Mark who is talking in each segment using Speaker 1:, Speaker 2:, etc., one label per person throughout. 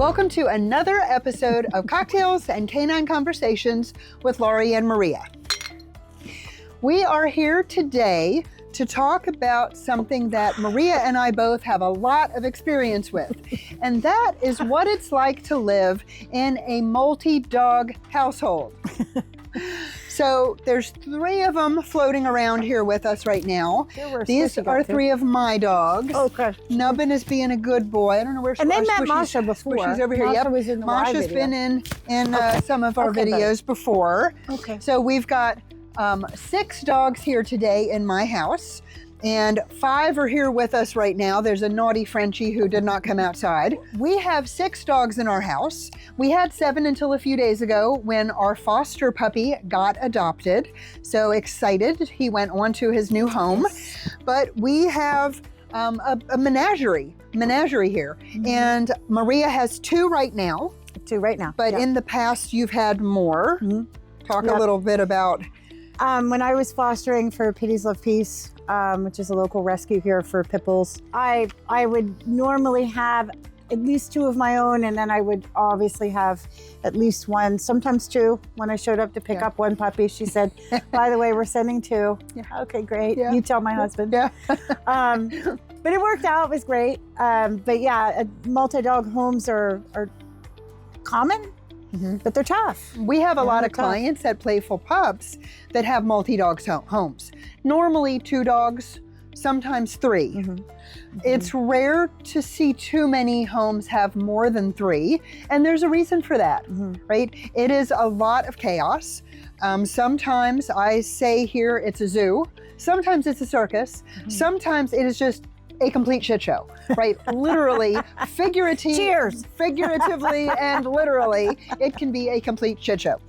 Speaker 1: Welcome to another episode of Cocktails and Canine Conversations with Laurie and Maria. We are here today to talk about something that Maria and I both have a lot of experience with, and that is what it's like to live in a multi-dog household. So there's 3 of them floating around here with us right now. These are 3 of my dogs.
Speaker 2: Okay.
Speaker 1: Nubbin is being a good boy. I don't know where
Speaker 2: and they met Masha before.
Speaker 1: She's over here.
Speaker 2: Masha was in the
Speaker 1: Masha's been in some of our videos before.
Speaker 2: Okay.
Speaker 1: So we've got 6 dogs here today in my house, and 5 are here with us right now. There's a naughty Frenchie who did not come outside. We have 6 dogs in our house. We had 7 until a few days ago when our foster puppy got adopted. So excited. He went on to his new home. But we have a menagerie here. Mm-hmm. And Maria has 2 right now.
Speaker 2: 2 right now.
Speaker 1: But in the past, you've had more. Mm-hmm. Talk a little bit about...
Speaker 2: when I was fostering for Pitties Love Peace, which is a local rescue here for pit bulls, I would normally have at least 2 of my own, and then I would obviously have at least 1, sometimes 2. When I showed up to pick up 1 puppy, she said, by the way, we're sending 2. Yeah. Okay, great. Yeah. You tell my husband.
Speaker 1: Yeah.
Speaker 2: But it worked out. It was great. But yeah, multi-dog homes are common. Mm-hmm. But they're tough.
Speaker 1: We have a lot of clients at Playful Pups that have multi-dog homes. Normally 2 dogs, sometimes 3. Mm-hmm. Mm-hmm. It's rare to see too many homes have more than 3, and there's a reason for that, right? It is a lot of chaos. Sometimes I say here it's a zoo. Sometimes it's a circus. Mm-hmm. Sometimes it is just a complete shit show, right? Literally, figuratively and literally, it can be a complete shit show.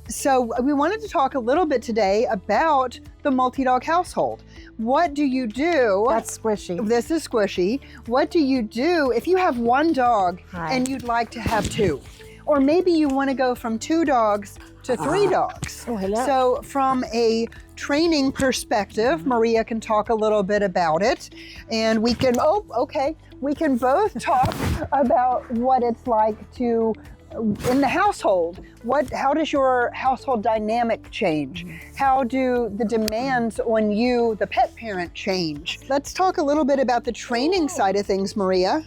Speaker 1: So we wanted to talk a little bit today about the multi-dog household. What do you do?
Speaker 2: That's squishy.
Speaker 1: This is squishy. What do you do if you have 1 dog and you'd like to have 2? Or maybe you want to go from 2 dogs to 3 dogs.
Speaker 2: Oh, hello.
Speaker 1: So from a training perspective, Maria can talk a little bit about it, and we can, we can both talk about what it's like to, in the household, how does your household dynamic change? How do the demands on you, the pet parent, change? Let's talk a little bit about the training side of things, Maria.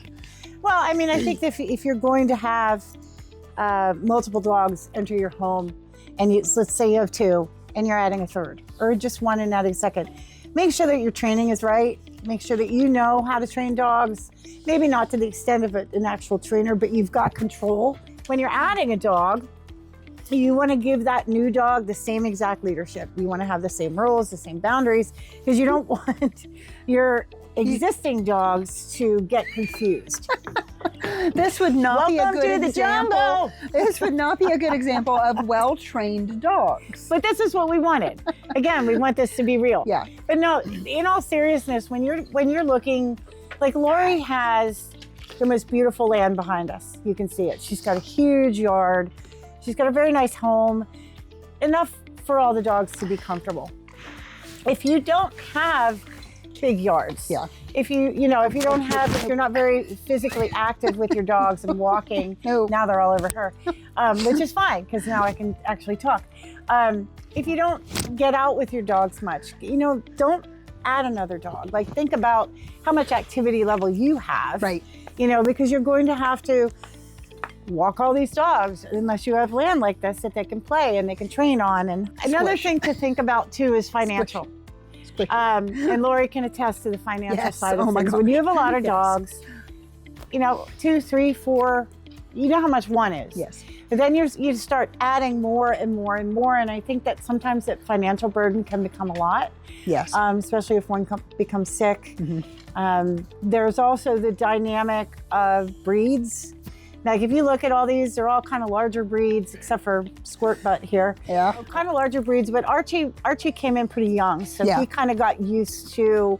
Speaker 2: Well, I mean, I think if you're going to have multiple dogs enter your home, and let's say you have 2, and you're adding a 3rd, or just 1 and adding a 2nd. Make sure that your training is right. Make sure that you know how to train dogs. Maybe not to the extent of an actual trainer, but you've got control. When you're adding a dog, you want to give that new dog the same exact leadership. You want to have the same rules, the same boundaries, because you don't want your existing dogs to get confused.
Speaker 1: This would not be a good example. This would not be a good example of well-trained dogs.
Speaker 2: But this is what we wanted. Again, we want this to be real.
Speaker 1: Yeah.
Speaker 2: But no, in all seriousness, when you're looking, like Laurie has the most beautiful land behind us. You can see it. She's got a huge yard. She's got a very nice home, enough for all the dogs to be comfortable. If you don't have big yards, if you're not very physically active with your dogs and walking, now they're all over her, which is fine because now I can actually talk. If you don't get out with your dogs much, don't add another dog. Like, think about how much activity level you have,
Speaker 1: right?
Speaker 2: Because you're going to have to walk all these dogs unless you have land like this that they can play and they can train on. And another thing to think about too is financial. And Laurie can attest to the financial side of things. When you have a lot of dogs, 2, 3, 4, you know how much 1 is.
Speaker 1: Yes.
Speaker 2: But then you start adding more and more and more. And I think that sometimes that financial burden can become a lot.
Speaker 1: Yes.
Speaker 2: Especially if one becomes sick. Mm-hmm. There's also the dynamic of breeds. Like, if you look at all these, they're all kind of larger breeds, except for Squirt Butt here.
Speaker 1: Yeah.
Speaker 2: Kind of larger breeds, but Archie came in pretty young, so he kind of got used to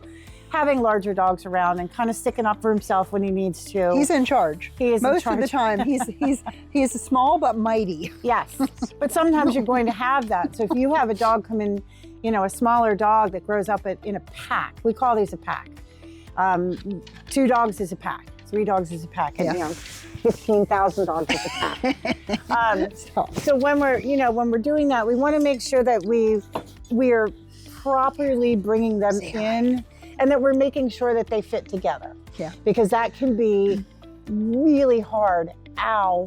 Speaker 2: having larger dogs around and kind of sticking up for himself when he needs to.
Speaker 1: He's in charge.
Speaker 2: He is
Speaker 1: most of the time. He's small but mighty.
Speaker 2: Yes, but sometimes you're going to have that. So if you have a dog come in, a smaller dog that grows up in a pack, we call these a pack. 2 dogs is a pack. 3 dogs as a pack, and
Speaker 1: Yeah.
Speaker 2: 15,000 dogs as a pack. So when we're doing that, we want to make sure that we're properly bringing them in, and that we're making sure that they fit together.
Speaker 1: Yeah.
Speaker 2: Because that can be really hard. Ow.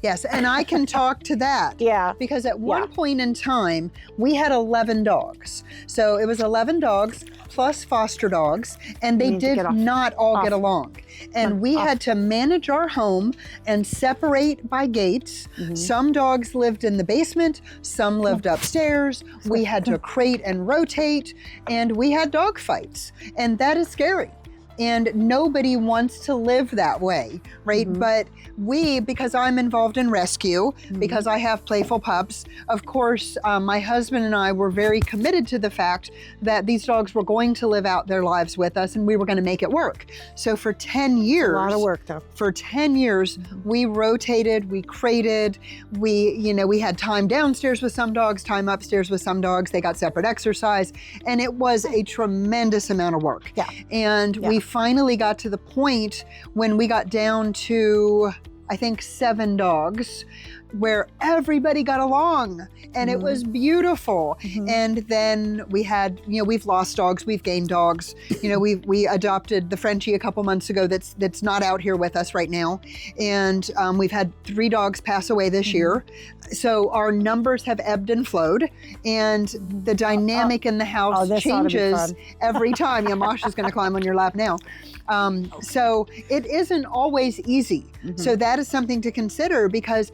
Speaker 1: Yes, and I can talk to that.
Speaker 2: Yeah.
Speaker 1: Because at one point in time, we had 11 dogs. So it was 11 dogs plus foster dogs, and they did not all get along. And we had to manage our home and separate by gates. Some dogs lived in the basement, some lived upstairs. We had to crate and rotate, and we had dog fights. And that is scary. And nobody wants to live that way, right? But because I'm involved in rescue, because I have Playful Pups, of course, my husband and I were very committed to the fact that these dogs were going to live out their lives with us, and we were going to make it work. So for 10 years,
Speaker 2: a lot of work though.
Speaker 1: For 10 years, we rotated, we crated, we had time downstairs with some dogs, time upstairs with some dogs. They got separate exercise, and it was a tremendous amount of work.
Speaker 2: Yeah.
Speaker 1: And we finally got to the point when we got down to, I think, 7 dogs, where everybody got along, and it was beautiful. And then we had, we've lost dogs, we've gained dogs. We adopted the Frenchie a couple months ago that's not out here with us right now. And we've had 3 dogs pass away this year. So our numbers have ebbed and flowed, and the dynamic in the house changes every time. Masha's gonna climb on your lap now. So it isn't always easy. So that is something to consider, because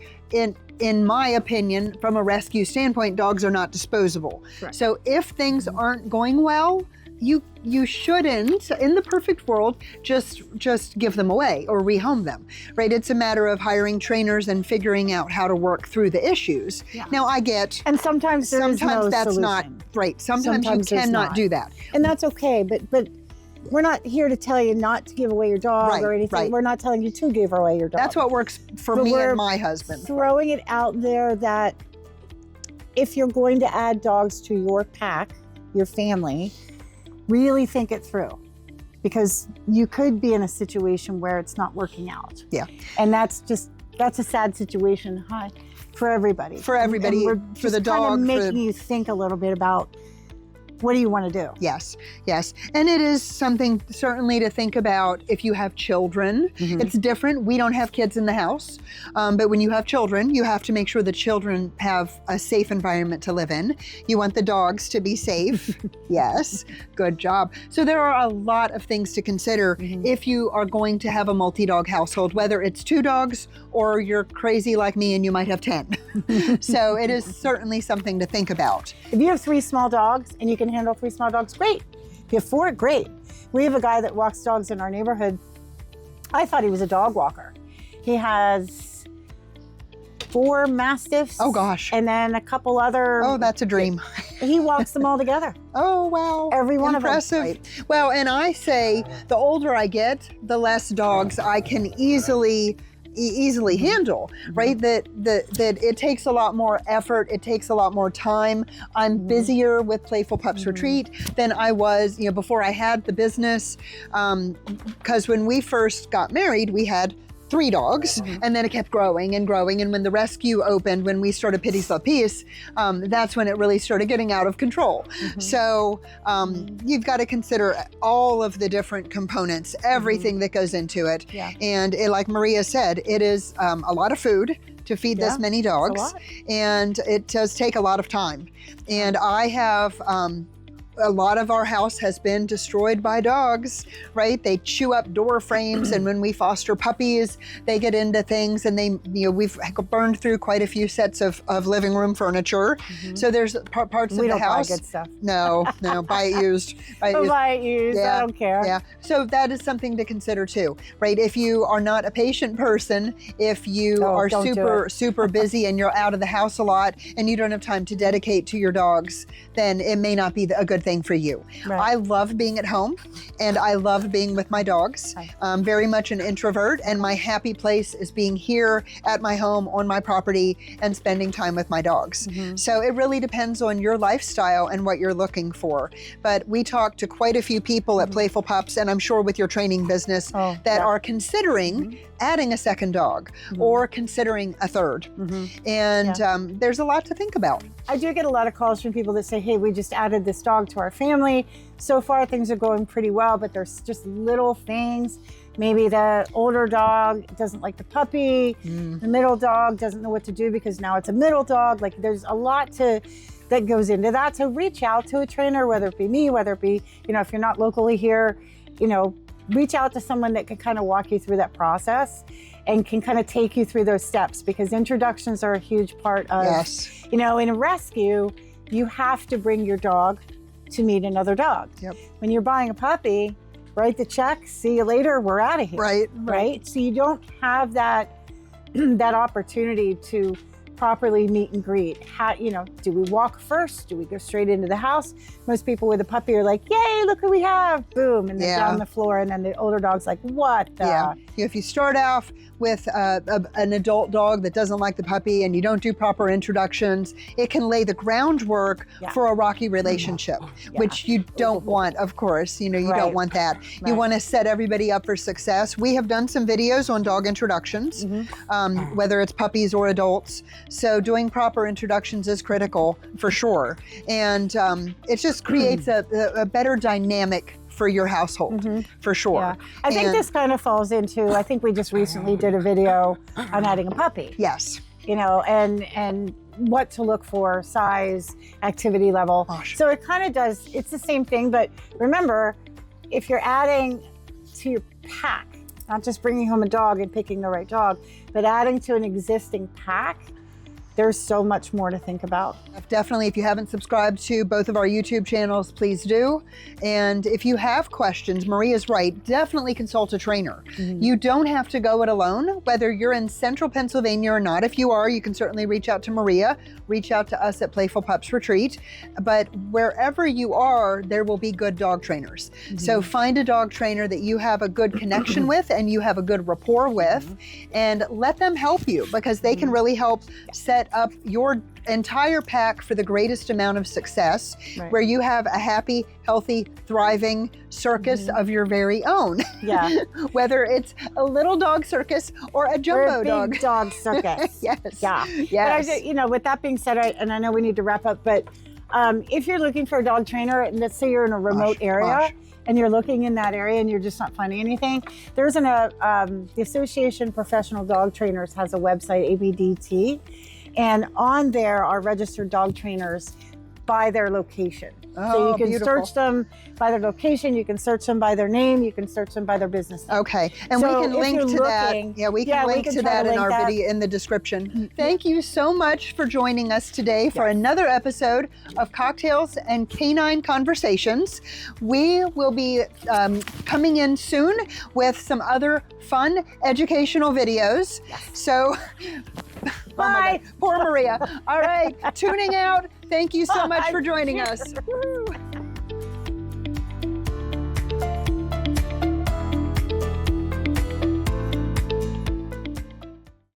Speaker 1: in my opinion, from a rescue standpoint, dogs are not disposable. Right. So if things aren't going well, you shouldn't, in the perfect world, just give them away or rehome them, right? It's a matter of hiring trainers and figuring out how to work through the issues. Yeah. Now I get,
Speaker 2: and sometimes that's
Speaker 1: solution. Not right. Sometimes you cannot do that,
Speaker 2: and that's okay. But we're not here to tell you not to give away your dog or anything. Right. We're not telling you to give away your dog.
Speaker 1: That's what works for me and my husband.
Speaker 2: Throwing it out there that if you're going to add dogs to your pack, your family, really think it through, because you could be in a situation where it's not working out. Yeah. And that's a sad situation, for everybody. For everybody, and for the dog. Kind of making you think a little bit about, what do you want to do? Yes, yes. And it is something certainly to think about if you have children. It's different. We don't have kids in the house, but when you have children, you have to make sure the children have a safe environment to live in. You want the dogs to be safe. Yes, good job. So there are a lot of things to consider if you are going to have a multi-dog household, whether it's 2 dogs or you're crazy like me and you might have 10. So it is certainly something to think about. If you have 3 small dogs and you can handle 3 small dogs, great. If you have 4, great. We have a guy that walks dogs in our neighborhood. I thought he was a dog walker. He has 4 Mastiffs. Oh gosh. And then a couple other. Oh, that's a dream. He walks them all together. Oh, wow. Every one
Speaker 1: Impressive.
Speaker 2: Of them. Right?
Speaker 1: Well, and I say the older I get, the less dogs I can easily handle, right? That it takes a lot more effort, it takes a lot more time. I'm busier with Playful Pups Retreat than I was, before I had the business. Because when we first got married, we had 3 dogs, and then it kept growing and growing. And when the rescue opened, when we started Pities La Peace, that's when it really started getting out of control. So you've got to consider all of the different components, everything that goes into it. Yeah. And like Maria said, it is a lot of food to feed this many dogs, and it does take a lot of time. And I have a lot of our house has been destroyed by dogs, right? They chew up door frames, and when we foster puppies, they get into things, and we've burned through quite a few sets of living room furniture. So there's parts of the house. We don't buy good stuff. No, buy it used. Buy it used, I don't care. Yeah, so that is something to consider too, right? If you are not a patient person, if you are super busy and you're out of the house a lot and you don't have time to dedicate to your dogs, then it may not be a good thing for you.
Speaker 2: Right.
Speaker 1: I love being at home and I love being with my dogs.
Speaker 2: Right.
Speaker 1: I'm very much an introvert, and my happy place is being here at my home on my property and spending time with my dogs. So it really depends on your lifestyle and what you're looking for. But we talked to quite a few people at Playful Pups, and I'm sure with your training business that are considering adding a second dog or considering a third. And there's a lot to think about.
Speaker 2: I do get a lot of calls from people that say, hey, we just added this dog to our family. So far, things are going pretty well, but there's just little things. Maybe the older dog doesn't like the puppy. The middle dog doesn't know what to do because now it's a middle dog. Like, there's a lot that goes into that. So reach out to a trainer, whether it be me, whether it be, if you're not locally here, reach out to someone that can kind of walk you through that process and can kind of take you through those steps, because introductions are a huge part of, in a rescue, you have to bring your dog to meet another dog. When you're buying a puppy, write the check, see you later, we're out of here. Right? So you don't have that opportunity to properly meet and greet. How, do we walk first? Do we go straight into the house? Most people with a puppy are like, yay, look who we have, boom, and then down the floor, and then the older dog's like, what the?
Speaker 1: If you start off with an adult dog that doesn't like the puppy and you don't do proper introductions, it can lay the groundwork for a rocky relationship, which you don't want, of course. You don't want that. You want to set everybody up for success. We have done some videos on dog introductions, whether it's puppies or adults. So doing proper introductions is critical for sure. And it just creates a better dynamic for your household, for sure.
Speaker 2: I think this kind of falls into, I think we just recently did a video on adding a puppy.
Speaker 1: Yes.
Speaker 2: And what to look for, size, activity level. So it kind of does, it's the same thing, but remember, if you're adding to your pack, not just bringing home a dog and picking the right dog, but adding to an existing pack, there's so much more to think about.
Speaker 1: Definitely, if you haven't subscribed to both of our YouTube channels, please do. And if you have questions, Maria's right, definitely consult a trainer. You don't have to go it alone, whether you're in central Pennsylvania or not. If you are, you can certainly reach out to Maria, reach out to us at Playful Pups Retreat. But wherever you are, there will be good dog trainers. So find a dog trainer that you have a good connection with and you have a good rapport with, and let them help you, because they can really help set up your entire pack for the greatest amount of success, where you have a happy, healthy, thriving circus of your very own. Whether it's a little dog circus or a jumbo
Speaker 2: or a big dog circus.
Speaker 1: Yes.
Speaker 2: But with that being said, and I know we need to wrap up, but if you're looking for a dog trainer, and let's say you're in a remote area, and you're looking in that area and you're just not finding anything, there's the Association of Professional Dog Trainers has a website, ABDT, and on there are registered dog trainers by their location. So you can search them by their location, you can search them by their name, you can search them by their business name.
Speaker 1: Okay, and
Speaker 2: so
Speaker 1: we can link to that. Yeah, we can link to that in our video in the description. Thank you so much for joining us today for another episode of Cocktails and Canine Conversations. We will be coming in soon with some other fun educational videos. So,
Speaker 2: bye.
Speaker 1: Poor Maria. All right, tuning out. Thank you so much for joining us. Woo.